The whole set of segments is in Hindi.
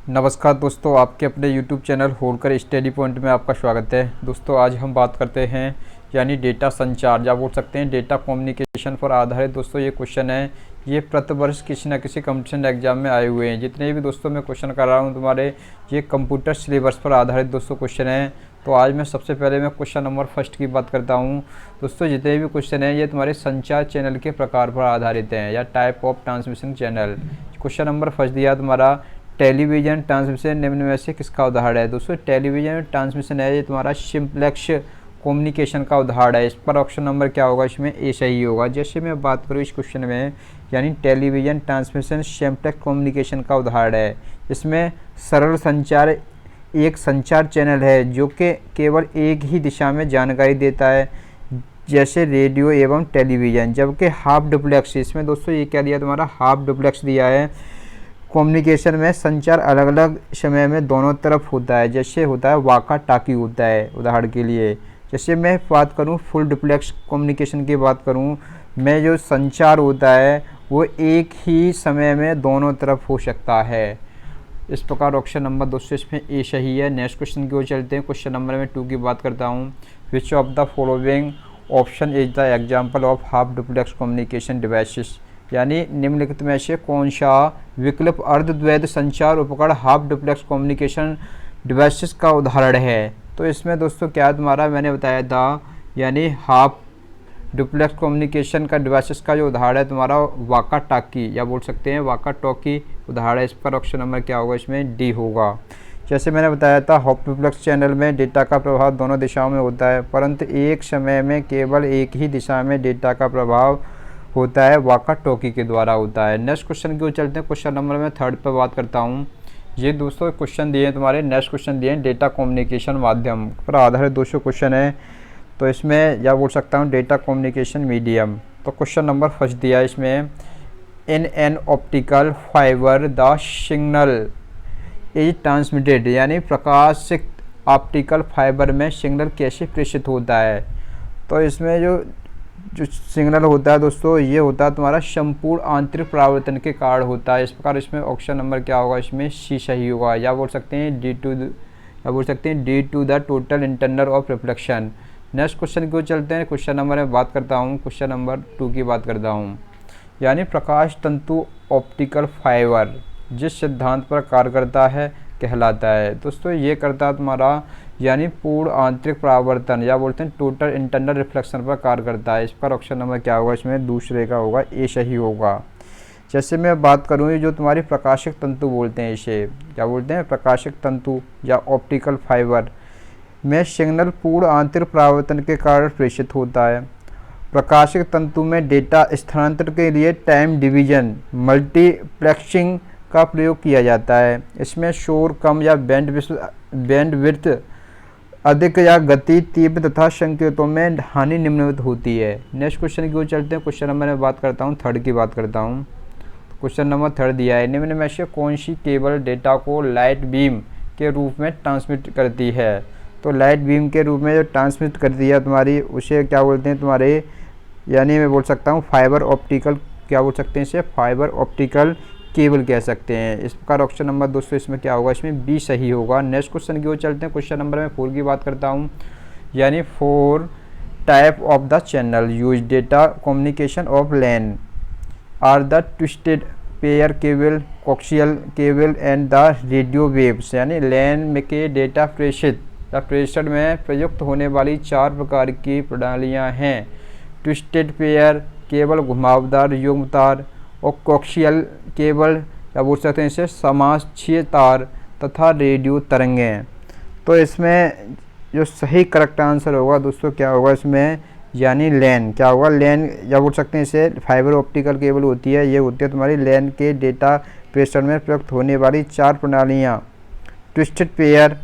नमस्कार दोस्तों, आपके अपने YouTube channel Holkar study point में आपका स्वागत है। दोस्तों आज हम बात करते हैं यानी डेटा संचार या बोल सकते हैं डेटा कम्युनिकेशन पर आधारित। दोस्तों ये क्वेश्चन है, ये प्रतिवर्ष किसी न किसी कंपटीशन एग्जाम में आए हुए हैं। जितने भी दोस्तों मैं क्वेश्चन कर रहा हूँ तुम्हारे ये कंप्यूटर सिलेबस पर आधारित दोस्तों क्वेश्चन है। तो आज मैं सबसे पहले मैं क्वेश्चन नंबर फर्स्ट की बात करता हूँ। दोस्तों जितने भी क्वेश्चन हैं ये तुम्हारे संचार चैनल के प्रकार पर आधारित हैं या type of transmission channel. Question number first दिया तुम्हारा, टेलीविज़न ट्रांसमिशन निम्न में से किसका उदाहरण है। दोस्तों टेलीविज़न ट्रांसमिशन है ये तुम्हारा सिंप्लेक्स कम्युनिकेशन का उदाहरण है। इस पर ऑप्शन नंबर क्या होगा, इसमें ए सही होगा। जैसे मैं बात करूँ इस क्वेश्चन में, यानी टेलीविज़न ट्रांसमिशन सिंप्लेक्स कम्युनिकेशन का उदाहरण है। इसमें सरल संचार एक संचार चैनल है जो कि केवल एक ही दिशा में जानकारी देता है, जैसे रेडियो एवं टेलीविज़न। जबकि हाफ डुप्लेक्स, इसमें दोस्तों ये क्या दिया तुम्हारा, हाफ डुप्लेक्स दिया है। कम्युनिकेशन में संचार अलग अलग समय में दोनों तरफ होता है, जैसे होता है वाका टाकी होता है। उदाहरण के लिए जैसे मैं बात करूं फुल डुप्लेक्स कम्युनिकेशन की बात करूं, मैं जो संचार होता है वो एक ही समय में दोनों तरफ हो सकता है। इस प्रकार ऑप्शन नंबर दोस्तों इसमें ए सही है। नेक्स्ट क्वेश्चन की ओर चलते हैं। क्वेश्चन नंबर में 2 की बात करता हूँ। Which of the following option is the example of half duplex communication devices, यानी निम्नलिखित में से कौन सा विकल्प अर्धद्वैध संचार उपकरण हाफ डुप्लेक्स कम्युनिकेशन डिवाइसेस का उदाहरण है। तो इसमें दोस्तों क्या तुम्हारा मैंने बताया था, यानी हाफ डुप्लेक्स कम्युनिकेशन का डिवाइसेस का जो उदाहरण है तुम्हारा वाका टाकी या बोल सकते हैं वाका टॉकी उदाहरण है। इस पर ऑप्शन नंबर क्या होगा, इसमें डी होगा। जैसे मैंने बताया था हाफ डुप्लेक्स चैनल में डेटा का प्रभाव दोनों दिशाओं में होता है, परंतु एक समय में केवल एक ही दिशा में डेटा का प्रभाव होता है, वाका टॉकी के द्वारा होता है। नेक्स्ट क्वेश्चन की ओर चलते हैं। क्वेश्चन नंबर में 3 पर बात करता हूँ। ये दोस्तों क्वेश्चन दिए हैं तुम्हारे, नेक्स्ट क्वेश्चन दिए हैं डेटा कम्युनिकेशन माध्यम पर आधारित 200 क्वेश्चन है। तो इसमें या बोल सकता हूँ डेटा कम्युनिकेशन मीडियम। तो क्वेश्चन नंबर फर्स्ट दिया है इसमें, in an optical fibre the signal is transmitted, यानी प्रकाशित ऑप्टिकल फाइबर में सिग्नल कैसे प्रेषित होता है। तो इसमें जो सिग्नल होता है दोस्तों ये होता है तुम्हारा संपूर्ण आंतरिक परावर्तन के कारण होता है। इस प्रकार इसमें ऑप्शन नंबर क्या होगा, इसमें सी सही होगा। या बोल सकते हैं D to the total internal of reflection. Next question की ओर चलते हैं। क्वेश्चन नंबर में बात करता हूँ, क्वेश्चन नंबर 2 की बात करता हूँ। यानी प्रकाश तंतु ऑप्टिकल फाइबर जिस सिद्धांत पर कार्य करता है कहलाता है। दोस्तों ये करता है तुम्हारा यानी पूर्ण आंतरिक परावर्तन या बोलते हैं टोटल इंटरनल रिफ्लेक्शन पर कार्य करता है। इस पर ऑप्शन नंबर क्या होगा, इसमें दूसरे का होगा, ए सही होगा। जैसे मैं बात करूँ ये जो तुम्हारी प्रकाशिक तंतु बोलते हैं, इसे क्या बोलते हैं, प्रकाशिक तंतु या ऑप्टिकल फाइबर में सिग्नल पूर्ण आंतरिक परावर्तन के कारण प्रेषित होता है। प्रकाशिक तंतु में डेटा स्थानांतरण के लिए टाइम डिवीजन मल्टीप्लेक्सिंग का प्रयोग किया जाता है। इसमें शोर कम या बैंडविड्थ अधिक या गति तीव्र तथा संकेतों में हानि निम्नलिखित होती है। नेक्स्ट क्वेश्चन की ओर चलते हैं। क्वेश्चन नंबर में बात करता हूँ, 3 की बात करता हूँ। क्वेश्चन नंबर 3 दिया है, निम्न में से कौन सी केबल डेटा को लाइट बीम के रूप में ट्रांसमिट करती है। तो लाइट बीम के रूप में जो ट्रांसमिट करती है तुम्हारी उसे क्या बोलते हैं तुम्हारे, यानी मैं बोल सकता हूँ फाइबर ऑप्टिकल, क्या बोल सकते हैं इसे, फाइबर ऑप्टिकल केबल कह सकते हैं। इस प्रकार ऑप्शन नंबर दोस्तों इसमें क्या होगा, इसमें बी सही होगा। नेक्स्ट क्वेश्चन की ओर चलते हैं। क्वेश्चन नंबर में 4 की बात करता हूँ। यानी 4 type of the channel use data communication of LAN are the twisted pair cable, coaxial cable and the radio waves. यानी लैन में के डेटा प्रेषण में प्रयुक्त होने वाली 4 प्रकार की प्रणालियाँ हैं, ट्विस्टेड पेयर केबल, घुमावदार युग्म तार और कोक्सियल केबल या बोल सकते हैं इसे समाक्षीय तार तथा रेडियो तरंगें। तो इसमें जो सही करेक्ट आंसर होगा दोस्तों क्या होगा इसमें, यानी लैन क्या होगा, लैन या बोल सकते हैं इसे फाइबर ऑप्टिकल केबल होती है, ये होती है तुम्हारी लैन के डेटा प्रेषण में प्रयुक्त होने वाली 4 प्रणालियाँ। ट्विस्टेड पेयर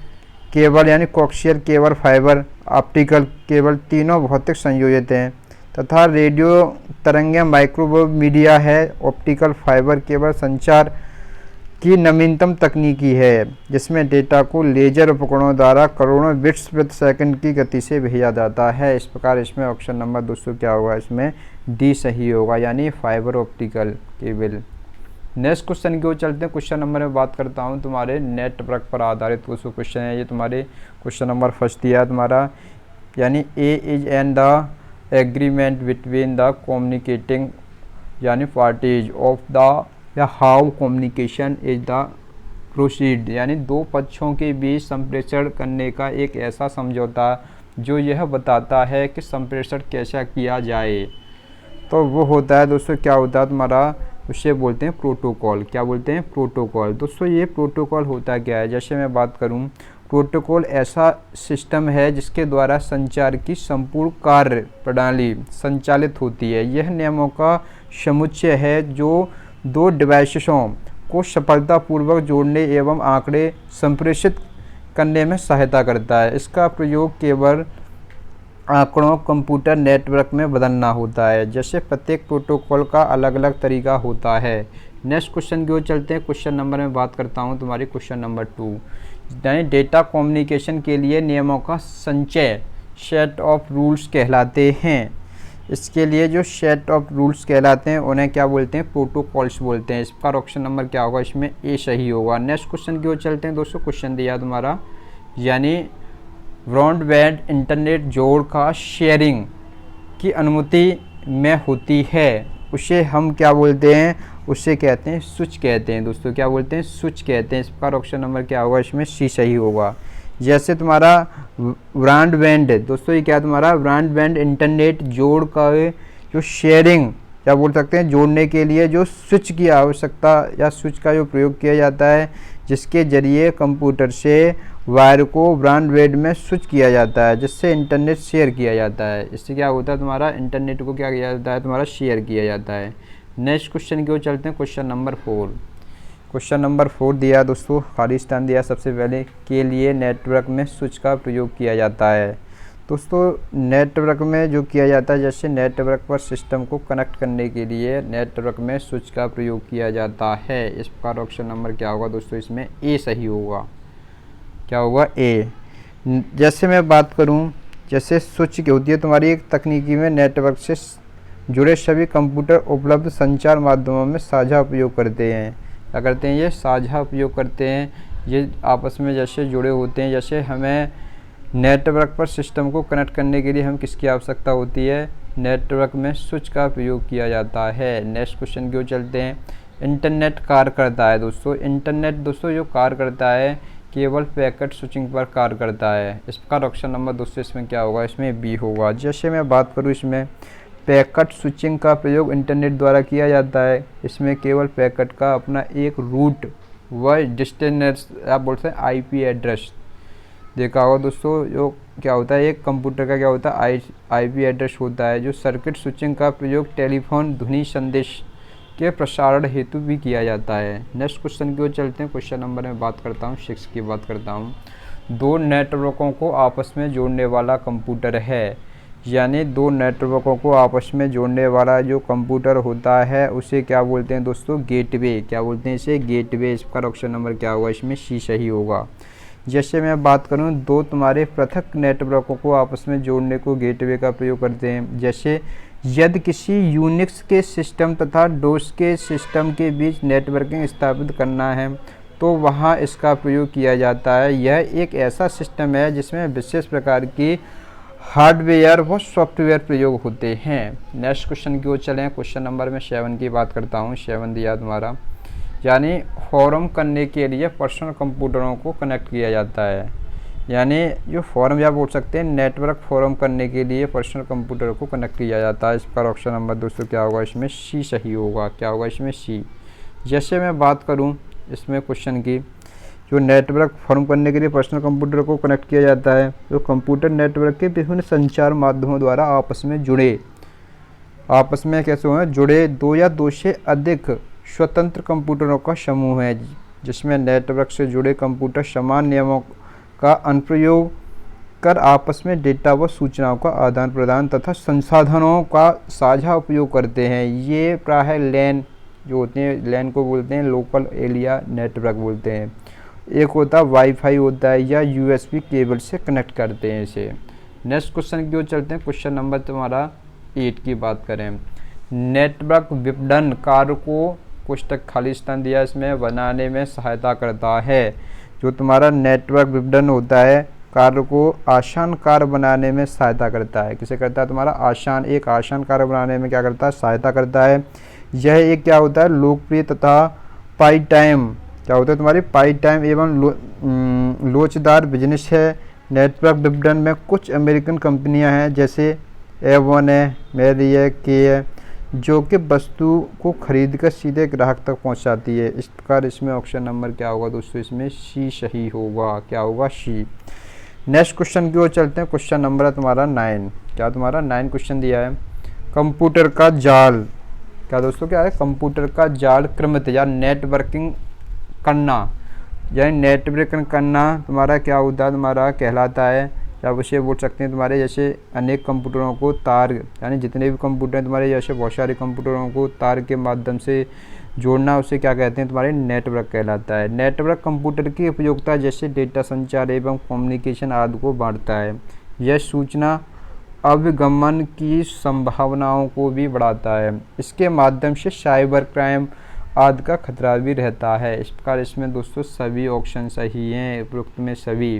केबल यानी कोक्सियल केबल, फाइबर ऑप्टिकल केबल तीनों भौतिक संयोजित हैं तथा रेडियो तरंगें माइक्रोवेव मीडिया है। ऑप्टिकल फाइबर केबल संचार की नवीनतम तकनीकी है जिसमें डेटा को लेजर उपकरणों द्वारा करोड़ों बिट्स प्रति सेकंड की गति से भेजा जाता है। इस प्रकार इसमें ऑप्शन नंबर दोस्तों क्या होगा, इसमें डी सही होगा, यानी fibre optical cable. Next question की ओर चलते हैं। क्वेश्चन नंबर में बात करता हूँ तुम्हारे नेटवर्क पर आधारित कुछ क्वेश्चन है। ये तुम्हारे क्वेश्चन नंबर फर्स्ट दिया है तुम्हारा, यानी A is and the agreement between the communicating यानी पार्टीज ऑफ द या how communication is the proceed, यानी दो पक्षों के बीच संप्रेषण करने का एक ऐसा समझौता जो यह बताता है कि संप्रेषण कैसा किया जाए। तो वो होता है दोस्तों, क्या होता है तुम्हारा, उसे बोलते हैं प्रोटोकॉल। क्या बोलते हैं? प्रोटोकॉल। दोस्तों ये प्रोटोकॉल होता क्या है, जैसे मैं बात करूं, प्रोटोकॉल ऐसा सिस्टम है जिसके द्वारा संचार की संपूर्ण कार्य प्रणाली संचालित होती है। यह नियमों का समुच्चय है जो दो डिवाइसों को सफलतापूर्वक जोड़ने एवं आंकड़े संप्रेषित करने में सहायता करता है। इसका प्रयोग केवल आंकड़ों कंप्यूटर नेटवर्क में बदलना होता है। जैसे प्रत्येक प्रोटोकॉल का अलग अलग तरीका होता है। नेक्स्ट क्वेश्चन की ओर चलते हैं। क्वेश्चन नंबर में बात करता हूं तुम्हारी क्वेश्चन नंबर 2, यानी डेटा कम्युनिकेशन के लिए नियमों का संचय सेट ऑफ रूल्स कहलाते हैं। इसके लिए जो सेट ऑफ रूल्स कहलाते हैं उन्हें क्या बोलते हैं? प्रोटोकॉल्स बोलते हैं। इसका ऑप्शन नंबर क्या होगा? इसमें ए सही होगा। नेक्स्ट क्वेश्चन की ओर चलते हैं दोस्तों। क्वेश्चन दिया तुम्हारा, यानी ब्रॉडबैंड इंटरनेट जोड़ का शेयरिंग की अनुमति में होती है, उसे हम क्या बोलते हैं? उसे कहते हैं स्विच कहते हैं। दोस्तों क्या बोलते हैं? स्विच कहते हैं। इसका ऑप्शन नंबर क्या होगा? इसमें सी सही होगा। जैसे तुम्हारा ब्रॉडबैंड, दोस्तों ये क्या तुम्हारा ब्रॉडबैंड इंटरनेट जोड़ का जो शेयरिंग क्या बोल सकते हैं, जोड़ने के लिए जो स्विच की आवश्यकता या स्विच का जो प्रयोग किया जाता है, जिसके जरिए कंप्यूटर से वायर को ब्रॉडबैंड में स्विच किया जाता है, जिससे इंटरनेट शेयर किया जाता है। इससे क्या होता है तुम्हारा, इंटरनेट को क्या किया जाता है तुम्हारा, शेयर किया जाता है। नेक्स्ट क्वेश्चन की ओर चलते हैं। क्वेश्चन नंबर 4, क्वेश्चन नंबर 4 दिया दोस्तों, खाली स्थान दिया सबसे पहले, के लिए नेटवर्क में स्विच का प्रयोग किया जाता है। दोस्तों नेटवर्क में जो किया जाता है, जैसे नेटवर्क पर सिस्टम को कनेक्ट करने के लिए नेटवर्क में स्विच का प्रयोग किया जाता है। इस प्रकार ऑप्शन नंबर क्या होगा दोस्तों? इसमें ए सही होगा। क्या होगा? ए। जैसे मैं बात करूं, जैसे स्विच की होती है तुम्हारी एक तकनीकी में नेटवर्क से जुड़े सभी कंप्यूटर उपलब्ध संचार माध्यमों में साझा उपयोग करते हैं। क्या करते हैं? ये साझा उपयोग करते हैं। ये आपस में जैसे जुड़े होते हैं, जैसे हमें नेटवर्क पर सिस्टम को कनेक्ट करने के लिए हम किसकी आवश्यकता होती है? नेटवर्क में स्विच का प्रयोग किया जाता है। नेक्स्ट क्वेश्चन की ओर चलते हैं। इंटरनेट कार्य करता है दोस्तों, इंटरनेट दोस्तों जो कार्य करता है केवल पैकेट स्विचिंग पर कार्य करता है। इसका ऑप्शन नंबर दोस्तों इसमें क्या होगा? इसमें बी होगा। जैसे मैं बात करूँ, इसमें पैकेट स्विचिंग का प्रयोग इंटरनेट द्वारा किया जाता है। इसमें केवल पैकेट का अपना एक रूट व डेस्टिनेशन आप बोलते हैं आईपी एड्रेस देखा होगा दोस्तों। जो क्या होता है, एक कंप्यूटर का क्या होता है, आईपी एड्रेस होता है। जो सर्किट स्विचिंग का प्रयोग टेलीफोन ध्वनि संदेश के प्रसारण हेतु भी किया जाता है। नेक्स्ट क्वेश्चन की ओर चलते हैं। क्वेश्चन नंबर में बात करता हूँ 6 की बात करता हूँ। दो नेटवर्कों को आपस में जोड़ने वाला कंप्यूटर है, यानी दो नेटवर्कों को आपस में जोड़ने वाला जो कंप्यूटर होता है उसे क्या बोलते हैं दोस्तों? गेटवे। क्या बोलते हैं इसे? गेटवे। इसका ऑप्शन नंबर क्या होगा? इसमें सी सही होगा। जैसे मैं बात करूं, दो तुम्हारे पृथक नेटवर्कों को आपस में जोड़ने को गेटवे का प्रयोग करते हैं। जैसे यदि किसी यूनिक्स के सिस्टम तथा डोस के सिस्टम के बीच नेटवर्किंग स्थापित करना है तो वहां इसका प्रयोग किया जाता है। यह एक ऐसा सिस्टम है जिसमें विशेष प्रकार की हार्डवेयर व सॉफ्टवेयर प्रयोग होते हैं। नेक्स्ट क्वेश्चन की ओर चलें। क्वेश्चन नंबर में 7 की बात करता हूँ। 7 दिया तुम्हारा, यानी फॉर्म करने के लिए पर्सनल कंप्यूटरों को कनेक्ट किया जाता है। यानी जो फॉर्म या बोल सकते हैं नेटवर्क फॉर्म करने के लिए पर्सनल कंप्यूटर को कनेक्ट किया जाता है। इसका ऑप्शन नंबर दोस्तों क्या होगा? इसमें सी सही होगा। क्या होगा? इसमें सी। जैसे मैं बात करूं इसमें क्वेश्चन की, जो नेटवर्क फॉर्म करने के लिए पर्सनल कंप्यूटर को कनेक्ट किया जाता है, जो कंप्यूटर नेटवर्क के विभिन्न संचार माध्यमों द्वारा आपस में कैसे हुए जुड़े दो या दो से अधिक स्वतंत्र कंप्यूटरों का समूह है, जिसमें नेटवर्क से जुड़े कंप्यूटर समान नियमों का अनुप्रयोग कर आपस में डेटा व सूचनाओं का आदान प्रदान तथा संसाधनों का साझा उपयोग करते हैं। ये प्रायः लैन जो होते हैं, लैन को बोलते हैं लोकल एरिया नेटवर्क बोलते हैं। एक होता है वाईफाई होता है या यूएसबी केबल से कनेक्ट करते हैं इसे। नेक्स्ट क्वेश्चन की ओर चलते हैं। क्वेश्चन नंबर तुम्हारा 8 की बात करें। नेटवर्क विपणन कार्य को कोष्ठक खाली स्थान दिया इसमें बनाने में सहायता करता है। जो तुम्हारा नेटवर्क विवरण होता है कार्य को आसान कार्य बनाने में सहायता करता है। किसे करता है? तुम्हारा एक आसान कार्य बनाने में क्या करता है? सहायता करता है। यह एक क्या होता है? लोकप्रिय तथा पाई टाइम क्या होता है? तुम्हारी पाई टाइम एवं लोचदार बिजनेस है। नेटवर्क विपणन में कुछ अमेरिकन कंपनियां हैं जैसे A1 है, मेरी है, के है, जो कि वस्तु को खरीद कर सीधे ग्राहक तक पहुंचाती है। इस प्रकार इसमें ऑप्शन नंबर क्या होगा दोस्तों? इसमें सी सही होगा। क्या होगा? सी। नेक्स्ट क्वेश्चन की ओर चलते हैं। क्वेश्चन नंबर है तुम्हारा 9। क्या तुम्हारा 9 क्वेश्चन दिया है? कंप्यूटर का जाल क्या दोस्तों? क्या है? कंप्यूटर का जाल क्रमित या नेटवर्किंग करना यानी नेटवर्किंग करना तुम्हारा क्या होता है? तुम्हारा कहलाता है, आप उसे बोल सकते हैं तुम्हारे जैसे अनेक कंप्यूटरों को तार यानी जितने भी कंप्यूटर हैं तुम्हारे जैसे बहुत सारे कंप्यूटरों को तार के माध्यम से जोड़ना, उसे क्या कहते हैं? तुम्हारे नेटवर्क कहलाता है। नेटवर्क कंप्यूटर की उपयोगिता जैसे डेटा संचार एवं कम्युनिकेशन आदि को बांटता है। यह सूचना अभिगमन की संभावनाओं को भी बढ़ाता है। इसके माध्यम से साइबर क्राइम आदि का खतरा भी रहता है। इस प्रकार इसमें दोस्तों सभी ऑप्शन सही हैं। उपयुक्त में सभी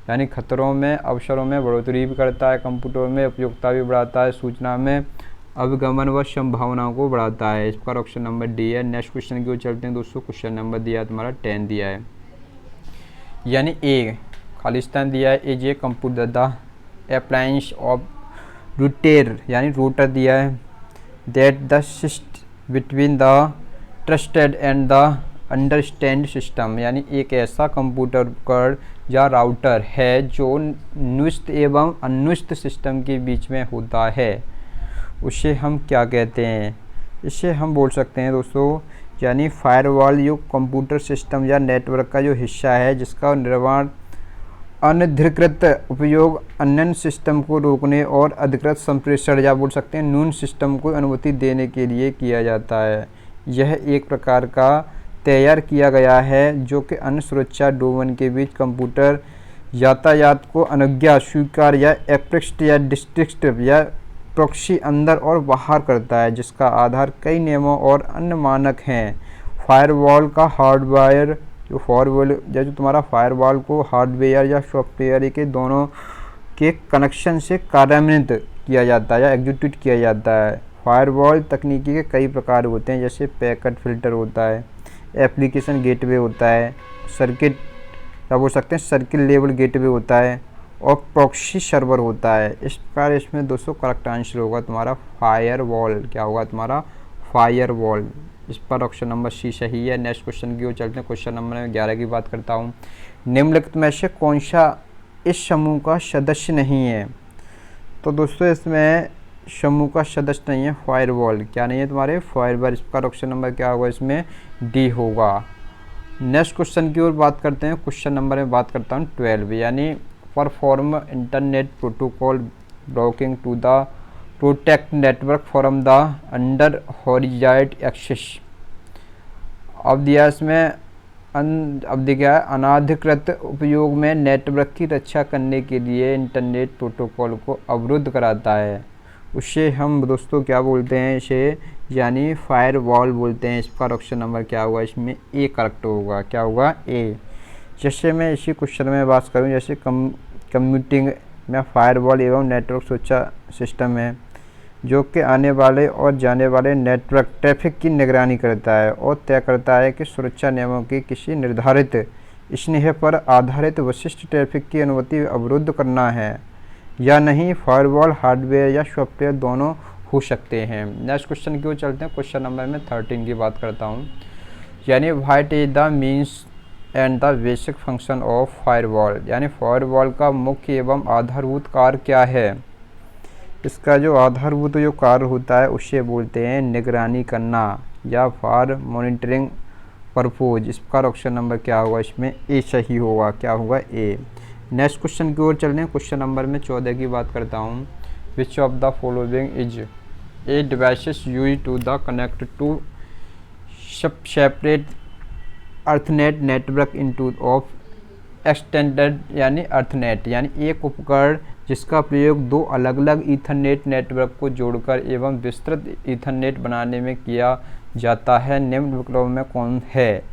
यानी खतरों में अवसरों में बढ़ोतरी भी करता है, कंप्यूटर में उपयोगिता भी बढ़ाता है, सूचना में अभिगमन व संभावनाओं को बढ़ाता है। इस पर ऑप्शन नंबर डी है। नेक्स्ट क्वेश्चन की ओर चलते हैं दोस्तों। क्वेश्चन नंबर दिया है तुम्हारा 10 दिया है यानी ए खालिस्तान दिया है। A computer the appliance of router यानी रूटर दिया है that the cyst between the trusted and the understand system यानी एक ऐसा कंप्यूटर उपकरण या राउटर है जो न्विष्ट एवं अन्विष्ट सिस्टम के बीच में होता है। उसे हम क्या कहते हैं? इसे हम बोल सकते हैं दोस्तों यानी फायरवॉल युक्त कंप्यूटर सिस्टम या नेटवर्क का जो हिस्सा है जिसका निर्माण अनधिकृत उपयोग अन्य सिस्टम को रोकने और अधिकृत संप्रेषण या बोल सकते हैं नून सिस्टम को अनुमति देने के लिए किया जाता है। यह एक प्रकार का तैयार किया गया है जो कि अन्य सुरक्षा डोमेन के बीच कंप्यूटर यातायात को अनुज्ञा स्वीकार या एक्सप्रेस्ड या डिस्ट्रिक्ट या प्रॉक्सी अंदर और बाहर करता है, जिसका आधार कई नियमों और अन्य मानक हैं। फायरवॉल का हार्डवेयर जो तुम्हारा फायरवॉल को हार्डवेयर या सॉफ्टवेयर के दोनों के कनेक्शन से कार्यान्वित किया जाता है या एग्जीक्यूट किया जाता है। फायरवॉल तकनीकी के कई प्रकार होते हैं जैसे पैकेट फिल्टर होता है, एप्लीकेशन गेटवे होता है, सर्किट या बोल सकते हैं सर्किट लेवल गेटवे होता है और प्रॉक्सी सर्वर होता है। इस प्रकार इसमें दोस्तों करेक्ट आंसर होगा तुम्हारा फायरवॉल। क्या होगा तुम्हारा? फायरवॉल। इस पर ऑप्शन नंबर सी सही है। नेक्स्ट क्वेश्चन की ओर चलते हैं। क्वेश्चन नंबर 11 की बात करता हूँ। निम्नलिखित में से कौन सा इस समूह का सदस्य नहीं है? तो दोस्तों इसमें समूह का सदस्य नहीं है फायरवॉल। क्या नहीं है तुम्हारे? फायरवॉल। इसका ऑप्शन नंबर क्या होगा? इसमें डी होगा। नेक्स्ट क्वेश्चन की ओर बात करते हैं। क्वेश्चन नंबर में बात करता हूँ 12 यानी perform internet protocol blocking to the protect network from the under horizontal access. अब दिया इसमें अब दिया है अनाधिकृत उपयोग में नेटवर्क की रक्षा करने के लिए इंटरनेट प्रोटोकॉल को अवरुद्ध कराता है। उसे हम दोस्तों क्या बोलते हैं? इसे यानी फायरवॉल बोलते हैं। इसका ऑप्शन नंबर क्या होगा? इसमें ए करेक्ट होगा। क्या होगा? ए। जैसे मैं इसी क्वेश्चन में बात करूं जैसे कंप्यूटिंग में फायरवॉल एवं नेटवर्क सुरक्षा सिस्टम है जो कि आने वाले और जाने वाले नेटवर्क ट्रैफिक की निगरानी करता है और तय करता है कि सुरक्षा नियमों की किसी निर्धारित स्नेह पर आधारित विशिष्ट ट्रैफिक की अनुमति अवरुद्ध करना है या नहीं। फायरवॉल हार्डवेयर या सॉफ्टवेयर दोनों हो सकते हैं। नेक्स्ट क्वेश्चन की ओर चलते हैं। क्वेश्चन नंबर में 13 की बात करता हूँ यानी what is the means and the basic function of firewall यानी फायरवॉल का मुख्य एवं आधारभूत कार्य क्या है? इसका जो आधारभूत जो कार्य होता है उसे बोलते हैं निगरानी करना या फॉर मॉनिटरिंग परपोज। इसका ऑप्शन नंबर क्या होगा? इसमें ए सही होगा। क्या होगा? ए। नेक्स्ट क्वेश्चन की ओर चल रहे हैं। क्वेश्चन नंबर में 14 की बात करता हूँ। Which of the following is a devices use to the connect to separate Ethernet network into of extended यानी अर्थनेट यानी एक उपकरण जिसका प्रयोग दो अलग अलग ईथरनेट नेटवर्क को जोड़कर एवं विस्तृत ईथरनेट बनाने में किया जाता है, निम्न विकल्पों में कौन है।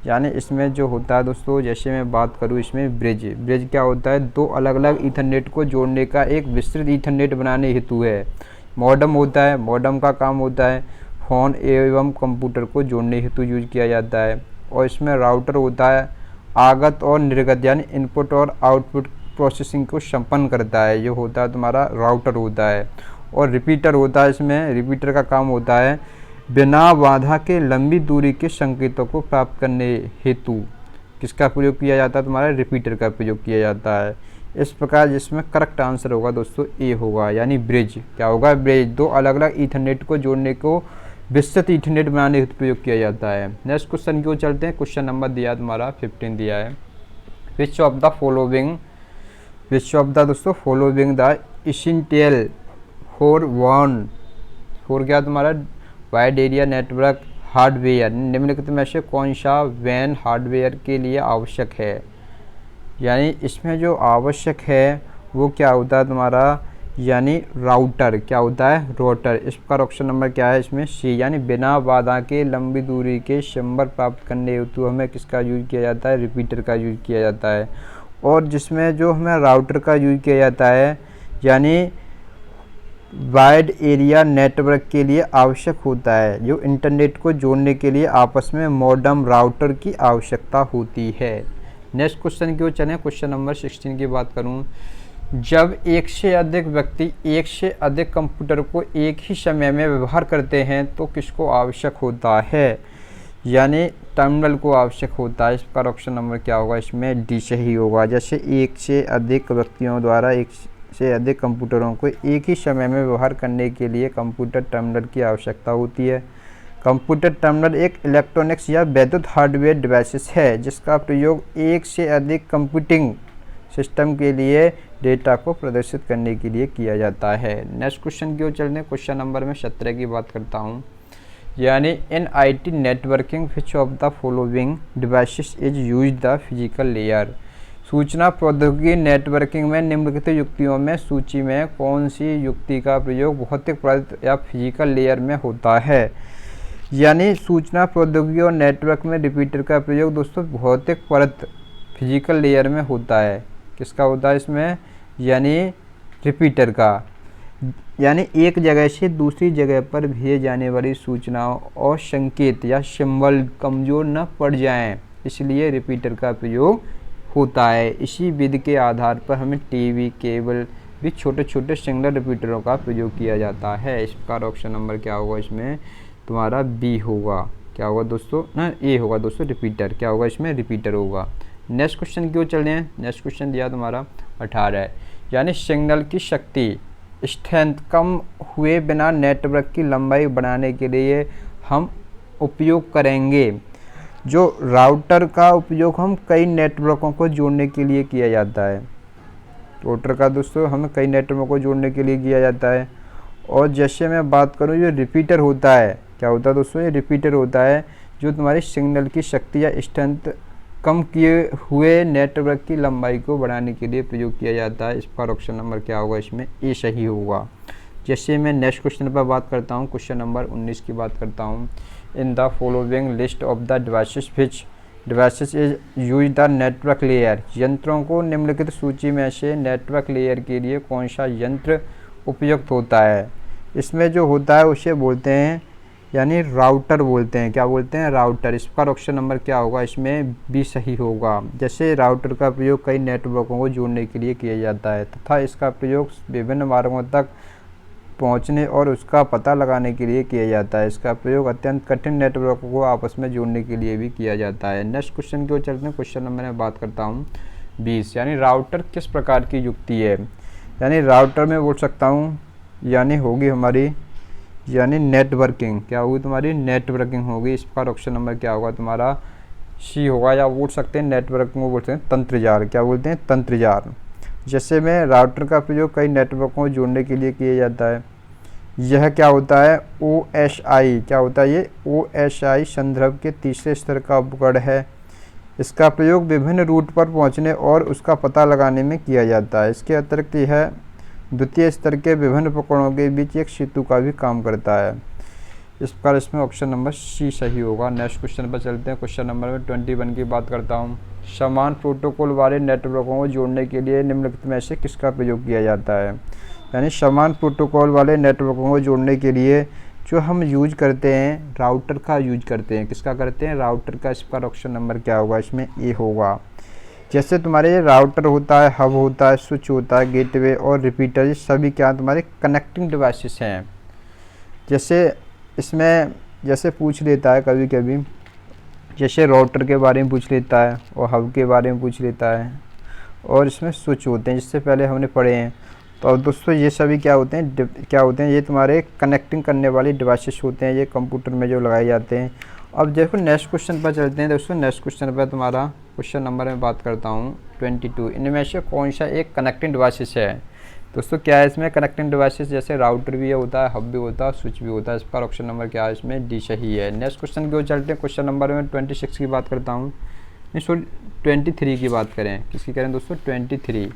यानी इसमें जो होता है दोस्तों, जैसे मैं बात करूँ इसमें ब्रिज क्या होता है, दो अलग अलग ईथरनेट को जोड़ने का एक विस्तृत ईथरनेट बनाने हेतु है। मॉडेम होता है, मॉडेम का काम होता है फ़ोन एवं कंप्यूटर को जोड़ने हेतु यूज किया जाता है। और इसमें राउटर होता है, आगत और निर्गत यानी इनपुट और आउटपुट प्रोसेसिंग को संपन्न करता है, जो होता है तुम्हारा राउटर होता है। और रिपीटर होता है, इसमें रिपीटर का काम होता है बिना बाधा के लंबी दूरी के संकेतों को प्राप्त करने हेतु किसका प्रयोग किया जाता है, तुम्हारा रिपीटर का प्रयोग किया जाता है। इस प्रकार जिसमें करेक्ट आंसर होगा दोस्तों ए होगा, यानी ब्रिज क्या होगा, ब्रिज दो अलग अलग ईथरनेट को जोड़ने को विस्तृत ईथरनेट बनाने हेतु प्रयोग किया जाता है। नेक्स्ट क्वेश्चन की ओर चलते हैं। क्वेश्चन नंबर दिया तुम्हारा 15 दिया है, विच ऑफ द दोस्तों फॉलोइंग द इसेंशियल फॉर क्या तुम्हारा वाइड एरिया नेटवर्क हार्डवेयर, निम्नलिखित में से कौन सा वैन हार्डवेयर के लिए आवश्यक है। यानी इसमें जो आवश्यक है वो क्या होता है तुम्हारा, यानी राउटर क्या होता है, रोटर। इस प्रकार ऑप्शन नंबर क्या है इसमें सी, यानी बिना बाधा के लंबी दूरी के संपर्क प्राप्त करने हेतु हमें किसका यूज किया जाता है, रिपीटर का यूज किया जाता है। और जिसमें जो हमें राउटर का यूज किया जाता है, यानी वाइड एरिया नेटवर्क के लिए आवश्यक होता है, जो इंटरनेट को जोड़ने के लिए आपस में मॉडेम राउटर की आवश्यकता होती है। नेक्स्ट क्वेश्चन की ओर चलें। क्वेश्चन नंबर 16 की बात करूं, जब एक से अधिक व्यक्ति एक से अधिक कंप्यूटर को एक ही समय में व्यवहार करते हैं तो किसको आवश्यक होता है, यानी टर्मिनल को आवश्यक होता है। इस प्रकार ऑप्शन नंबर क्या होगा इसमें डी सही होगा। जैसे एक से अधिक व्यक्तियों द्वारा एक से अधिक कंप्यूटरों को एक ही समय में व्यवहार करने के लिए कंप्यूटर टर्मिनल की आवश्यकता होती है। कंप्यूटर टर्मिनल एक इलेक्ट्रॉनिक्स या वैद्युत हार्डवेयर डिवाइसेस है जिसका प्रयोग एक से अधिक कंप्यूटिंग सिस्टम के लिए डेटा को प्रदर्शित करने के लिए किया जाता है। नेक्स्ट क्वेश्चन की ओर चलने। क्वेश्चन नंबर में 17 की बात करता हूँ, यानी इन IT networking which of the following devices is use the physical layer. सूचना प्रौद्योगिकी नेटवर्किंग में निम्नलिखित युक्तियों में सूची में कौन सी युक्ति का प्रयोग भौतिक परत या फिजिकल लेयर में होता है। यानी सूचना प्रौद्योगिकी और नेटवर्क में रिपीटर का प्रयोग दोस्तों भौतिक परत फिजिकल लेयर में होता है। किसका होता है इसमें, यानी रिपीटर का। यानी एक जगह से दूसरी जगह पर भेजे जाने वाली सूचनाओं और संकेत या सिंबल कमज़ोर न पड़ जाएं, इसलिए रिपीटर का प्रयोग होता है। इसी विधि के आधार पर हमें टीवी केबल भी छोटे छोटे सिंगल रिपीटरों का प्रयोग किया जाता है। इस प्रकार ऑप्शन नंबर क्या होगा इसमें तुम्हारा बी होगा। क्या होगा दोस्तों ना, ए होगा दोस्तों, रिपीटर क्या होगा इसमें, रिपीटर होगा। नेक्स्ट क्वेश्चन की ओर चल रहे हैं। नेक्स्ट क्वेश्चन दिया तुम्हारा 18 है, यानी सिग्नल की शक्ति स्ट्रेंथ कम हुए बिना नेटवर्क की लंबाई बढ़ाने के लिए हम उपयोग करेंगे। जो राउटर का उपयोग हम कई नेटवर्कों को जोड़ने के लिए किया जाता है। राउटर का दोस्तों हमें कई नेटवर्कों को जोड़ने के लिए किया जाता है। और जैसे मैं बात करूँ, जो रिपीटर होता है, क्या होता है दोस्तों, ये रिपीटर होता है जो तुम्हारी सिग्नल की शक्ति या स्ट्रेंथ कम किए हुए नेटवर्क की लंबाई को बढ़ाने के लिए प्रयोग किया जाता है। इस पर ऑप्शन नंबर क्या होगा इसमें, ए सही होगा। जैसे मैं नेक्स्ट क्वेश्चन पर बात करता हूँ, क्वेश्चन नंबर 19 की बात करता हूँ, in the following list of the devices which devices is use the network layer. यंत्रों को निम्नलिखित सूची में से नेटवर्क लेयर के लिए कौन सा यंत्र उपयुक्त होता है। इसमें जो होता है उसे बोलते हैं, यानी राउटर बोलते हैं। क्या बोलते हैं, राउटर। इस पर ऑप्शन नंबर क्या होगा इसमें बी सही होगा। जैसे राउटर का प्रयोग कई नेटवर्कों को जोड़ने के लिए किया जाता है तथा इसका प्रयोग विभिन्न मार्गों तक पहुंचने और उसका पता लगाने के लिए किया जाता है। इसका प्रयोग अत्यंत कठिन नेटवर्कों को आपस में जोड़ने के लिए भी किया जाता है। नेक्स्ट क्वेश्चन की ओर चलते हैं। क्वेश्चन नंबर में बात करता हूँ 20, यानी राउटर किस प्रकार की युक्ति है। यानी राउटर में बोल सकता हूँ, यानी होगी हमारी, यानी नेटवर्किंग। क्या होगी तुम्हारी, नेटवर्किंग होगी। इस पर ऑप्शन नंबर क्या होगा तुम्हारा सी होगा। या बोल सकते हैं नेटवर्किंग को बोलते हैं तंत्रजाल। क्या बोलते हैं, तंत्रजाल। जैसे में राउटर का प्रयोग कई नेटवर्कों को जोड़ने के लिए किया जाता है। यह क्या होता है, OSI। क्या होता है ये, OSI संदर्भ के तीसरे स्तर का उपकरण है। इसका प्रयोग विभिन्न रूट पर पहुंचने और उसका पता लगाने में किया जाता है। इसके अतिरिक्त यह द्वितीय स्तर के विभिन्न उपकरणों के बीच एक सेतु का भी काम करता है। इस प्रकार इसमें ऑप्शन नंबर सी सही होगा। नेक्स्ट क्वेश्चन पर चलते हैं। क्वेश्चन नंबर में 21 की बात करता हूँ। समान प्रोटोकॉल वाले नेटवर्कों को जोड़ने के लिए निम्नलिखित में से किसका प्रयोग किया जाता है। यानी समान प्रोटोकॉल वाले नेटवर्कों को जोड़ने के लिए जो हम यूज करते हैं, राउटर का यूज करते हैं। किसका करते हैं? राउटर का। इस पर ऑप्शन नंबर क्या होगा? इसमें ए होगा। जैसे तुम्हारे राउटर होता है, हब होता है, स्विच होता है, गेटवे और रिपीटर, ये सभी क्या तुम्हारे कनेक्टिंग डिवाइसेस हैं। जैसे इसमें जैसे पूछ लेता है कभी कभी, जैसे राउटर के बारे में पूछ लेता है और हब के बारे में पूछ लेता है, और इसमें स्विच होते हैं जिससे पहले हमने पढ़े हैं। तो अब दोस्तों ये सभी क्या होते हैं? ये तुम्हारे कनेक्टिंग करने वाली डिवाइसेस होते हैं, ये कंप्यूटर में जो लगाए जाते हैं। अब देखो नेक्स्ट क्वेश्चन पर चलते हैं दोस्तों। नेक्स्ट क्वेश्चन पर तुम्हारा क्वेश्चन नंबर में बात करता हूँ 22। इनमें से कौन सा एक कनेक्टिंग डिवाइसेस है? दोस्तों क्या है इसमें कनेक्टिंग डिवाइसेस? जैसे राउटर भी होता है, हब भी होता है, स्विच भी होता है। इस पर ऑप्शन नंबर क्या है? इसमें डी सही है। नेक्स्ट क्वेश्चन की ओर चलते हैं। क्वेश्चन नंबर में 26 की बात करता हूँ, नहीं सॉरी 23 की बात करें। किसकी करें दोस्तों? 23।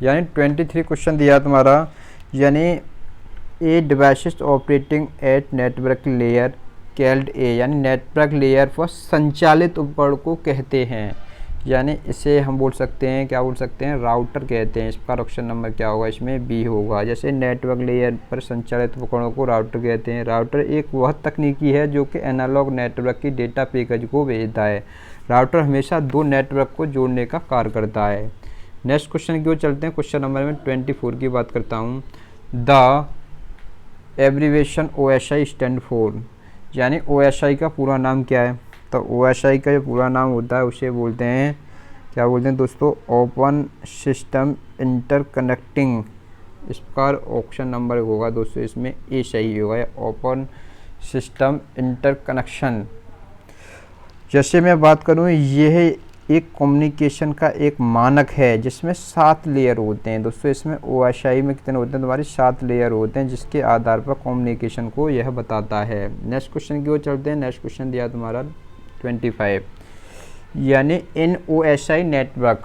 यानी 23 क्वेश्चन दिया तुम्हारा, यानी a devices operating at network layer called a, यानी नेटवर्क लेयर पर संचालित उपकरण को कहते हैं। यानी इसे हम बोल सकते हैं, क्या बोल सकते हैं? राउटर कहते हैं। इसका ऑप्शन नंबर क्या होगा? इसमें बी होगा। जैसे नेटवर्क लेयर पर संचालित उपकरणों को राउटर कहते हैं। राउटर एक वह तकनीकी है जो कि एनालॉग नेटवर्क की डेटा पैकेज को भेजता है। राउटर हमेशा दो नेटवर्क को जोड़ने का कार्य करता है। नेक्स्ट क्वेश्चन की ओर चलते हैं। क्वेश्चन नंबर में 24 की बात करता हूँ। The abbreviation OSI stand for, यानी OSI का पूरा नाम क्या है? तो OSI का जो पूरा नाम होता है उसे बोलते हैं, क्या बोलते हैं दोस्तों? Open system interconnecting. इस प्रकार ऑप्शन नंबर होगा दोस्तों, इसमें ए सही होगा, ओपन सिस्टम इंटरकनेक्शन। जैसे मैं बात करूँ, यह एक कम्युनिकेशन का एक मानक है जिसमें 7 लेयर होते हैं दोस्तों। इसमें OSI में कितने होते हैं? तुम्हारे 7 लेयर होते हैं, जिसके आधार पर कम्युनिकेशन को यह बताता है। नेक्स्ट क्वेश्चन की ओर चलते हैं। नेक्स्ट क्वेश्चन दिया तुम्हारा 25, यानी इन OSI नेटवर्क,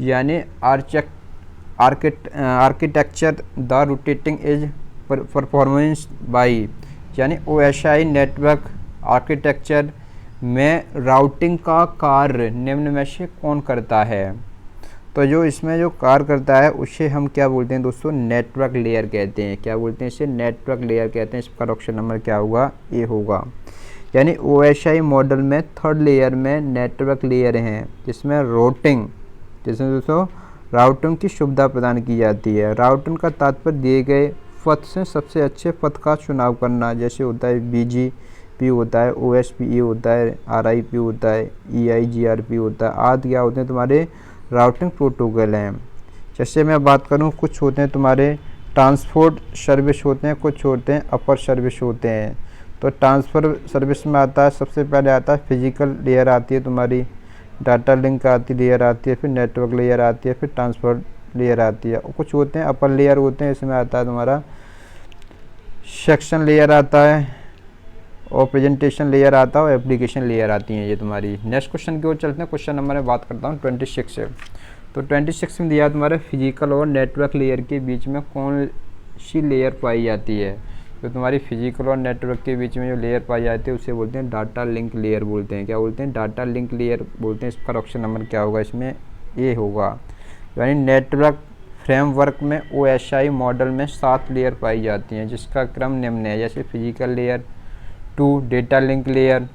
यानी architecture the rotating as performance by, यानी OSI नेटवर्क आर्किटेक्चर में राउटिंग का कार्य निम्न में से कौन करता है? तो जो इसमें जो कार्य करता है उसे हम क्या बोलते हैं दोस्तों? नेटवर्क लेयर कहते हैं। क्या बोलते हैं इसे? नेटवर्क लेयर कहते हैं। इसका ऑप्शन नंबर क्या होगा? ए होगा। यानी OSI मॉडल में 3rd लेयर में नेटवर्क लेयर हैं जिसमें दोस्तों राउटिंग की सुविधा प्रदान की जाती है। राउटिंग का तात्पर्य दिए गए पथ से सबसे अच्छे पथ का चुनाव करना। जैसे होता है BGP होता है, OSPE होता है, RIP होता है, EIGRP होता है, आदि क्या होते हैं तुम्हारे राउटिंग प्रोटोकॉल हैं। जैसे मैं बात करूं, कुछ होते हैं तुम्हारे ट्रांसपोर्ट सर्विस होते हैं, कुछ होते हैं अपर सर्विस होते हैं। तो ट्रांसफ़र सर्विस में आता है, सबसे पहले आता है फिजिकल लेयर आती है तुम्हारी, डाटा लिंक आती लेयर आती है, फिर नेटवर्क लेयर आती है, फिर ट्रांसफर लेयर आती है। और कुछ होते हैं अपर लेयर होते हैं, इसमें आता है तुम्हारा सेक्शन लेयर आता है, और प्रेजेंटेशन लेयर आता है, और एप्लीकेशन लेयर आती हैं ये तुम्हारी। नेक्स्ट क्वेश्चन की ओर चलते हैं। क्वेश्चन नंबर में बात करता हूँ 26 से। तो 26 में दिया तुम्हारे फिजिकल और नेटवर्क लेयर के बीच में कौन सी लेयर पाई जाती है? तो तुम्हारी फिजिकल और नेटवर्क के बीच में जो लेयर पाई जाती है उसे बोलते हैं डाटा लिंक लेयर बोलते हैं। क्या बोलते हैं? डाटा लिंक लेयर बोलते हैं। इसका ऑप्शन नंबर क्या होगा? इसमें ए होगा। यानी नेटवर्क फ्रेमवर्क में OSI मॉडल में 7 लेयर पाई जाती हैं जिसका क्रम निम्न है। जैसे physical layer 2, data link layer,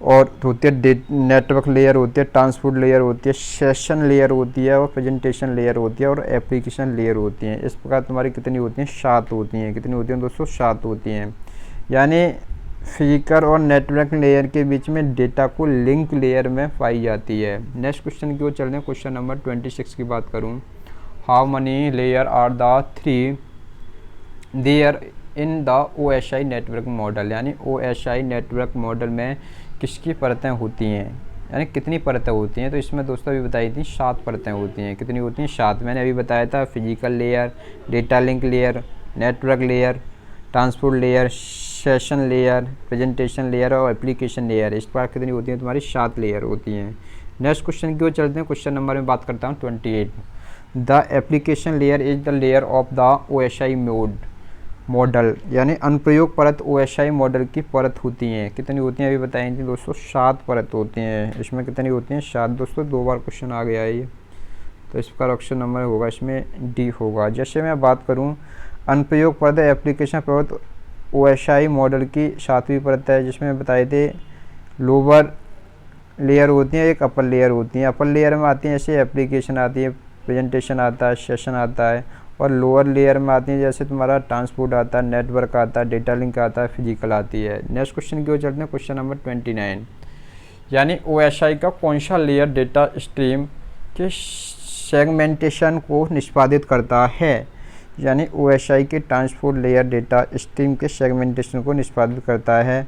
और होती है नेटवर्क लेयर होती है, ट्रांसपोर्ट लेयर होती है, सेशन लेयर होती है, और प्रेजेंटेशन लेयर होती है, और एप्लीकेशन लेयर होती हैं। इस प्रकार तुम्हारी कितनी होती हैं? 7 होती हैं। कितनी होती हैं दोस्तों? 7 होती हैं। यानी फिजिकल और नेटवर्क लेयर के बीच में डेटा को लिंक लेयर में पाई जाती है। नेक्स्ट क्वेश्चन की ओर चलते हैं। क्वेश्चन नंबर 26 की बात करूँ, how many layer are the 3 there in the OSI network model, यानी OSI नेटवर्क मॉडल में किसकी परतें होती हैं, यानी कितनी परतें होती हैं? तो इसमें दोस्तों अभी बताई थी 7 परतें होती हैं। कितनी होती हैं? 7। मैंने अभी बताया था physical layer, data link layer, network layer, transport layer, session layer, presentation layer, और एप्लीकेशन लेयर। इस पर कितनी होती हैं? तुम्हारी 7 लेयर होती हैं। नेक्स्ट क्वेश्चन की ओर चलते हैं। क्वेश्चन नंबर में बात करता हूँ 28, the application layer is the layer of the OSI mode. Model यानी अनुप्रयोग परत OSI मॉडल की परत होती हैं। कितनी होती हैं अभी बताएंगे दोस्तों, 7 परत होती हैं। इसमें कितनी होती हैं, 7 दोस्तों, 2 बार क्वेश्चन आ गया है ये, तो इसका ऑप्शन नंबर होगा इसमें डी होगा। जैसे मैं बात करूं अनुप्रयोग परत एप्लीकेशन परत OSI मॉडल की 7वीं परत है, जिसमें बताए थे लोअर लेयर होती हैं, एक अपर लेयर होती है। अपर लेयर में आती हैं जैसे एप्लीकेशन आती है, प्रेजेंटेशन आता है, सेशन आता है, और लोअर लेयर में आती है जैसे तुम्हारा ट्रांसपोर्ट आता है, नेटवर्क आता है, डेटा लिंक आता है, फिजिकल आती है। नेक्स्ट क्वेश्चन की ओर चलते हैं, क्वेश्चन नंबर 29, यानी OSI का कौन सा लेयर डेटा स्ट्रीम के सेगमेंटेशन को निष्पादित करता है। यानी OSI के ट्रांसपोर्ट लेयर डेटा स्ट्रीम के सेगमेंटेशन को निष्पादित करता है।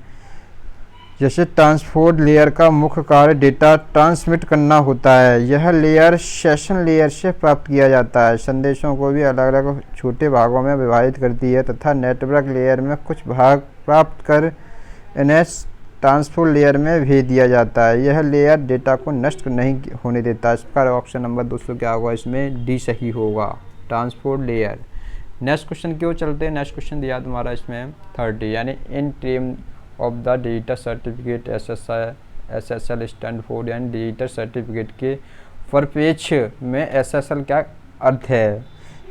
जैसे ट्रांसपोर्ट लेयर का मुख्य कार्य डेटा ट्रांसमिट करना होता है। यह लेयर सेशन लेयर से प्राप्त किया जाता है। संदेशों को भी अलग अलग छोटे भागों में विभाजित करती है तथा नेटवर्क लेयर में कुछ भाग प्राप्त कर इन्हें ट्रांसपोर्ट लेयर में भेज दिया जाता है। यह लेयर डेटा को नष्ट नहीं होने देता। इसका ऑप्शन नंबर दोस्तों क्या होगा, इसमें डी सही होगा, ट्रांसपोर्ट लेयर। नेक्स्ट क्वेश्चन की ओर चलते हैं। नेक्स्ट क्वेश्चन दिया तुम्हारा इसमें 30, यानी in term of the digital certificate SSL stand for, यानी डिजिटल सर्टिफिकेट के परिप्रेक्ष्य में SSL क्या अर्थ है।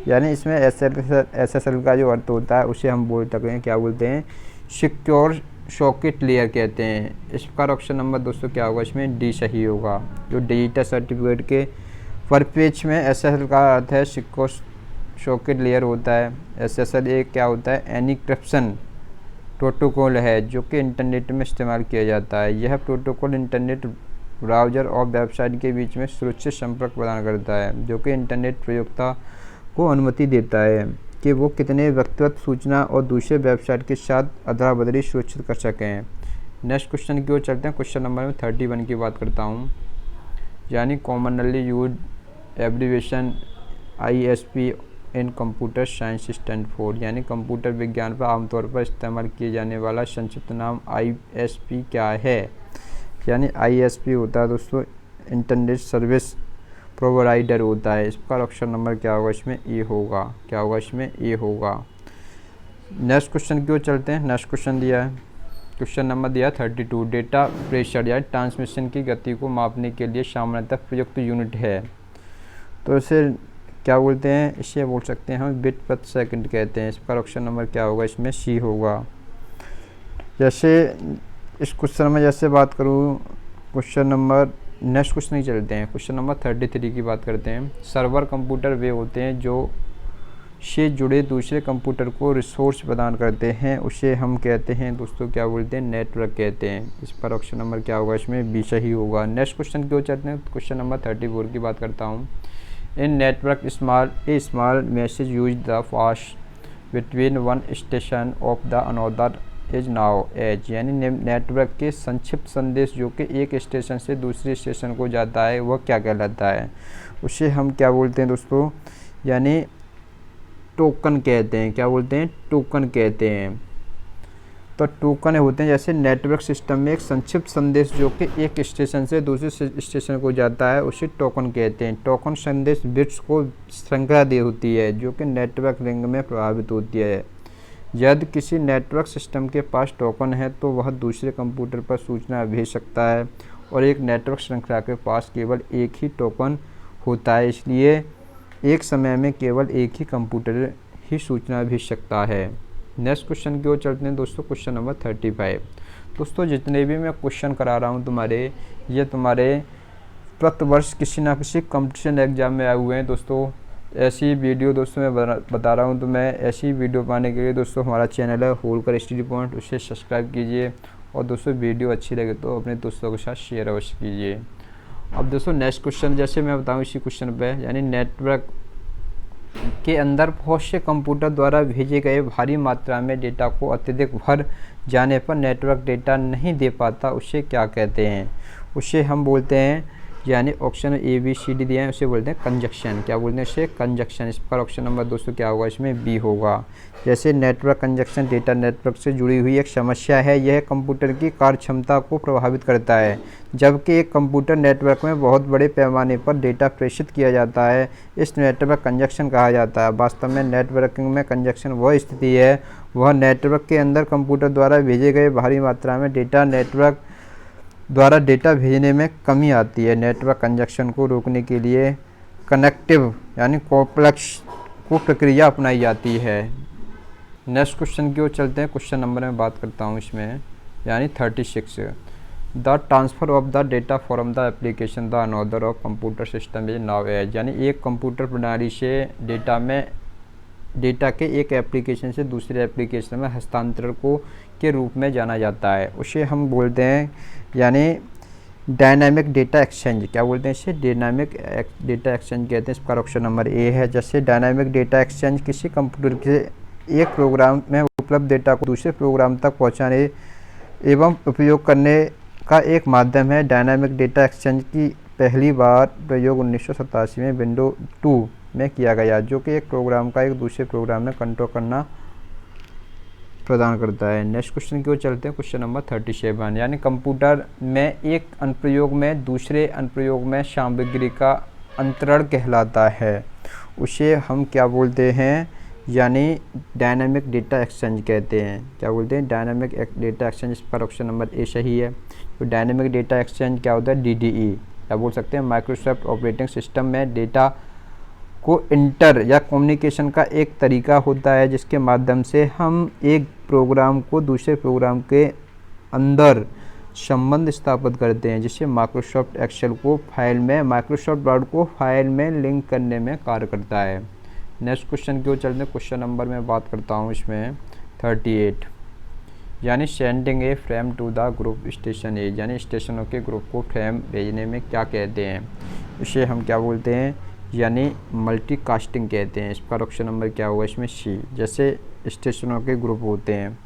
यानी इसमें SSL का जो अर्थ होता है उसे हम बोल सकते हैं, क्या बोलते हैं, सिक्योर सॉकेट लेयर कहते हैं। इसका ऑप्शन नंबर दोस्तों क्या होगा, इसमें डी सही होगा। जो डिजिटल सर्टिफिकेट के परिप्रेक्ष्य में SSL का अर्थ है सिक्योर सॉकेट लेयर होता है। SSL एक क्या होता है, एन्क्रिप्शन प्रोटोकॉल है जो कि इंटरनेट में इस्तेमाल किया जाता है। यह प्रोटोकॉल इंटरनेट ब्राउज़र और वेबसाइट के बीच में सुरक्षित संपर्क प्रदान करता है, जो कि इंटरनेट प्रयोक्ता को अनुमति देता है कि वो कितने व्यक्तिगत सूचना और दूसरे वेबसाइट के साथ अदला बदली सुरक्षित कर सकें। नेक्स्ट क्वेश्चन की ओर चलते हैं। क्वेश्चन नंबर 31 की बात करता हूँ, यानी commonly used abbreviation ISP in computer science stand for, यानी कंप्यूटर विज्ञान पर आमतौर पर इस्तेमाल किए जाने वाला संक्षिप्त नाम ISP क्या है। यानी ISP होता है दोस्तों इंटरनेट सर्विस प्रोवाइडर होता है। इसका ऑप्शन नंबर क्या होगा, इसमें ए होगा। क्या होगा, इसमें ए होगा। नेक्स्ट क्वेश्चन की ओर चलते हैं। नेक्स्ट क्वेश्चन दिया है, क्वेश्चन नंबर दिया 32, डेटा प्रेशर या ट्रांसमिशन की गति को मापने के लिए सामान्यतः प्रयुक्त यूनिट है। तो इसे क्या बोलते हैं, इसे बोल सकते हैं हम बिट प्रति सेकंड कहते हैं। इसका ऑप्शन नंबर क्या होगा, इसमें सी होगा। जैसे इस क्वेश्चन में जैसे बात करूँ, क्वेश्चन नंबर नेक्स्ट क्वेश्चन ही चलते हैं। क्वेश्चन नंबर 33 की बात करते हैं। सर्वर कंप्यूटर वे होते हैं जो से जुड़े दूसरे कंप्यूटर को रिसोर्स प्रदान करते हैं, उसे हम कहते हैं दोस्तों, क्या बोलते हैं, नेटवर्क कहते हैं। इस पर ऑप्शन नंबर क्या होगा, इसमें बी सही होगा। नेक्स्ट क्वेश्चन की ओर चलते हैं। क्वेश्चन नंबर 34 की बात करता हूँ। In network small message use the fast between one station of the another is now as, यानी नेटवर्क के संक्षिप्त संदेश जो कि एक स्टेशन से दूसरे स्टेशन को जाता है वह क्या कहलाता है, उसे हम क्या बोलते हैं दोस्तों, यानी टोकन कहते हैं। क्या बोलते हैं, टोकन कहते हैं। तो टोकन होते हैं जैसे नेटवर्क सिस्टम में एक संक्षिप्त संदेश जो कि एक स्टेशन से दूसरे स्टेशन को जाता है उसे टोकन कहते हैं। टोकन संदेश बिट्स को श्रृंखला दे होती है जो कि नेटवर्क रिंग में प्रभावित होती है। यदि किसी नेटवर्क सिस्टम के पास टोकन है तो वह दूसरे कंप्यूटर पर सूचना भेज सकता है, और एक नेटवर्क श्रृंखला के पास केवल एक ही टोकन होता है, इसलिए एक समय में केवल एक ही कंप्यूटर ही सूचना भेज सकता है। नेक्स्ट क्वेश्चन की ओर चलते हैं दोस्तों। Question number 35। दोस्तों जितने भी मैं क्वेश्चन करा रहा हूँ तुम्हारे, ये तुम्हारे प्रतिवर्ष किसी ना किसी कंपटीशन एग्जाम में आए हुए हैं दोस्तों। ऐसी वीडियो दोस्तों मैं बता रहा हूँ, तो मैं ऐसी वीडियो पाने के लिए दोस्तों हमारा चैनल है होलकर स्टडी पॉइंट, उसे सब्सक्राइब कीजिए, और दोस्तों वीडियो अच्छी लगे तो अपने दोस्तों के साथ शेयर अवश्य कीजिए। अब दोस्तों नेक्स्ट क्वेश्चन जैसे मैं बताऊँ इसी क्वेश्चन पे, यानी नेटवर्क के अंदर बहुत से कंप्यूटर द्वारा भेजे गए भारी मात्रा में डेटा को अत्यधिक भर जाने पर नेटवर्क डेटा नहीं दे पाता, उसे क्या कहते हैं, उसे हम बोलते हैं, यानी ऑप्शन ABCD दिए हैं, उसे बोलते हैं कंजक्शन। क्या बोलते हैं, इसे कंजक्शन। इस पर ऑप्शन नंबर दोस्तों क्या होगा, इसमें बी होगा। जैसे नेटवर्क कंजक्शन डेटा नेटवर्क से जुड़ी हुई एक समस्या है, यह कंप्यूटर की कार्यक्षमता को प्रभावित करता है। जबकि एक कंप्यूटर नेटवर्क में बहुत बड़े पैमाने पर डेटा प्रेषित किया जाता है, इस नेटवर्क कंजक्शन कहा जाता है। वास्तव में नेटवर्किंग में कंजक्शन वह स्थिति है वह नेटवर्क के अंदर कंप्यूटर द्वारा भेजे गए भारी मात्रा में डेटा नेटवर्क द्वारा डेटा भेजने में कमी आती है। नेटवर्क कंजक्शन को रोकने के लिए कनेक्टिव यानी कॉम्प्लेक्स को प्रक्रिया अपनाई जाती है। नेक्स्ट क्वेश्चन की ओर चलते हैं। क्वेश्चन नंबर में बात करता हूँ इसमें यानी 36। The transfer of the data from the application the another of computer system is now as, यानी एक कंप्यूटर प्रणाली से डेटा के एक एप्लीकेशन से दूसरे एप्लीकेशन में हस्तांतरण को के रूप में जाना जाता है। उसे हम बोलते हैं यानी डायनामिक डेटा एक्सचेंज। क्या बोलते हैं इसे? डायनामिक डेटा एक्सचेंज कहते हैं। इसका ऑप्शन नंबर ए है। जैसे डायनामिक डेटा एक्सचेंज किसी कंप्यूटर के एक प्रोग्राम में उपलब्ध डेटा को दूसरे प्रोग्राम तक पहुंचाने एवं उपयोग करने का एक माध्यम है। डायनामिक डेटा एक्सचेंज की पहली बार प्रयोग 1987 में विंडो 2 में किया गया, जो कि एक प्रोग्राम का एक दूसरे प्रोग्राम में कंट्रोल करना प्रदान करता है। नेक्स्ट क्वेश्चन की ओर चलते हैं। क्वेश्चन नंबर 37 यानी कंप्यूटर में एक अनुप्रयोग में दूसरे अनुप्रयोग में सामग्री का अंतरण कहलाता है। उसे हम क्या बोलते हैं? यानी डायनामिक डेटा एक्सचेंज कहते हैं। क्या बोलते हैं? Dynamic data exchange. इस पर ऑप्शन नंबर ए सही है। तो डायनामिक डेटा एक्सचेंज क्या होता है? DDE क्या बोल सकते हैं? माइक्रोसॉफ्ट ऑपरेटिंग सिस्टम में डेटा को इंटर या कम्युनिकेशन का एक तरीका होता है, जिसके माध्यम से हम एक प्रोग्राम को दूसरे प्रोग्राम के अंदर संबंध स्थापित करते हैं, जिससे माइक्रोसॉफ्ट एक्सेल को फाइल में, माइक्रोसॉफ्ट वर्ड को फाइल में लिंक करने में कार्य करता है। नेक्स्ट क्वेश्चन की ओर चलते हैं। क्वेश्चन नंबर में बात करता हूँ इसमें 38 यानी sending a frame to the group station as, यानी स्टेशनों के ग्रुप को फ्रेम भेजने में क्या कहते हैं? इसे हम क्या बोलते हैं? यानी मल्टीकास्टिंग कहते हैं। इसका ऑप्शन नंबर क्या होगा इसमें? सी। जैसे स्टेशनों के ग्रुप होते हैं,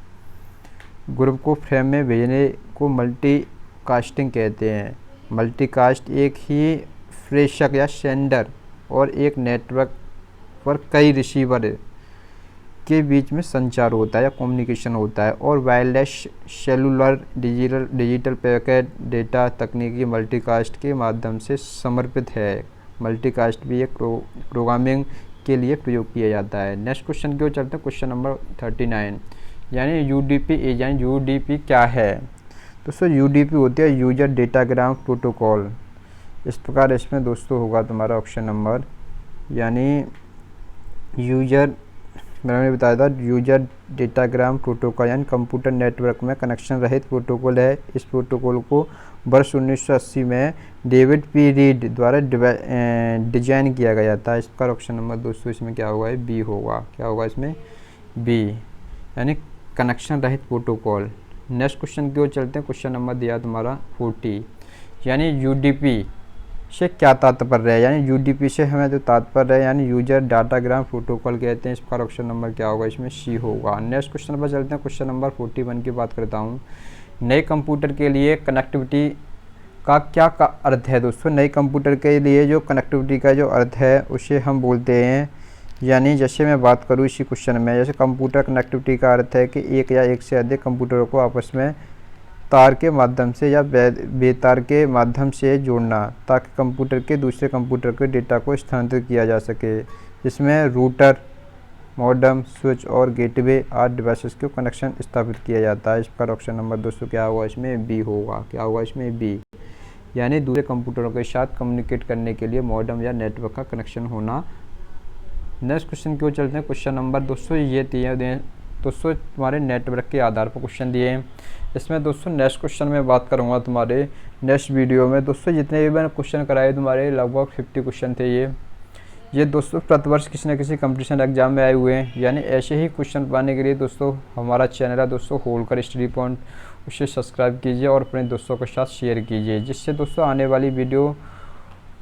ग्रुप को फ्रेम में भेजने को मल्टीकास्टिंग कहते हैं। मल्टीकास्ट एक ही प्रेषक या सेंडर और एक नेटवर्क पर कई रिसीवर के बीच में संचार होता है या कम्युनिकेशन होता है, और wireless cellular digital packet data तकनीकी मल्टीकास्ट के माध्यम से समर्पित है। मल्टीकास्ट भी एक प्रोग्रामिंग के लिए प्रयोग किया जाता है। नेक्स्ट क्वेश्चन की ओर चलते हैं। क्वेश्चन नंबर 39 यानी UDP यानी UDP क्या है? दोस्तों UDP होती है यूजर डेटाग्राम प्रोटोकॉल। इस प्रकार इसमें दोस्तों होगा तुम्हारा ऑप्शन नंबर यानी यूजर, मैंने बताया था यूजर डेटाग्राम प्रोटोकॉल यानी कंप्यूटर नेटवर्क में कनेक्शन रहित प्रोटोकॉल है। इस प्रोटोकॉल को वर्ष 1980 में डेविड P. रीड द्वारा डिजाइन किया गया था। इसका ऑप्शन नंबर दोस्तों इसमें क्या होगा? बी होगा। क्या होगा इसमें? बी यानी कनेक्शन रहित प्रोटोकॉल। नेक्स्ट क्वेश्चन की ओर चलते हैं। क्वेश्चन नंबर दिया तुम्हारा 40 यानी UDP से क्या तात्पर्य है? यानी UDP से हमें जो तात्पर्य है यानी यूजर डाटाग्राम प्रोटोकॉल कहते हैं। इसका ऑप्शन नंबर क्या होगा इसमें? सी होगा। नेक्स्ट क्वेश्चन पर चलते हैं। क्वेश्चन नंबर 41 की बात करता हूँ। नए कंप्यूटर के लिए कनेक्टिविटी का क्या अर्थ है? दोस्तों नए कंप्यूटर के लिए जो कनेक्टिविटी का जो अर्थ है उसे हम बोलते हैं, यानी जैसे मैं बात करूँ इसी क्वेश्चन में, जैसे कंप्यूटर कनेक्टिविटी का अर्थ है कि एक या एक से अधिक कंप्यूटरों को आपस में तार के माध्यम से या बेतार के माध्यम से जोड़ना, ताकि कंप्यूटर के दूसरे कंप्यूटर के डेटा को स्थानांतरित किया जा सके, जिसमें रूटर, मॉडेम, स्विच और गेटवे आदि डिवाइसेस को कनेक्शन स्थापित किया जाता है। इसका ऑप्शन नंबर दोस्तों क्या होगा इसमें? बी होगा। क्या होगा इसमें? बी यानी दूसरे कंप्यूटरों के साथ कम्युनिकेट करने के लिए मॉडेम या नेटवर्क का कनेक्शन होना। नेक्स्ट क्वेश्चन की ओर चलते हैं। क्वेश्चन नंबर दोस्तों ये दिए दोस्तों तुम्हारे नेटवर्क के आधार पर क्वेश्चन दिए हैं। इसमें दोस्तों नेक्स्ट क्वेश्चन में बात करूंगा तुम्हारे नेक्स्ट वीडियो में। दोस्तों जितने भी मैंने क्वेश्चन कराए तुम्हारे लगभग 50 क्वेश्चन थे ये दोस्तों प्रतिवर्ष किसी न किसी कंपटीशन एग्जाम में आए हुए हैं। यानी ऐसे ही क्वेश्चन पाने के लिए दोस्तों हमारा चैनल है दोस्तों होलकर स्टडी पॉइंट, उसे सब्सक्राइब कीजिए और अपने दोस्तों के साथ शेयर कीजिए, जिससे दोस्तों आने वाली वीडियो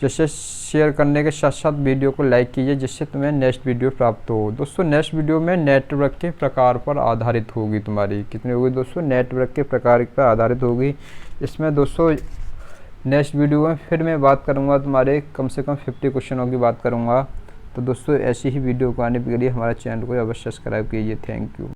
जैसे शेयर करने के साथ साथ वीडियो को लाइक कीजिए, जिससे तुम्हें नेक्स्ट वीडियो प्राप्त हो। दोस्तों नेक्स्ट वीडियो में नेटवर्क के प्रकार पर आधारित होगी तुम्हारी। कितनी होगी दोस्तों? नेटवर्क के प्रकार पर आधारित होगी। इसमें दोस्तों नेक्स्ट वीडियो में फिर मैं बात करूंगा तुम्हारे कम से कम 50 क्वेश्चनों की बात करूंगा। तो दोस्तों ऐसी ही वीडियो को आने के लिए हमारे चैनल को अवश्य सब्सक्राइब कीजिए। Thank you.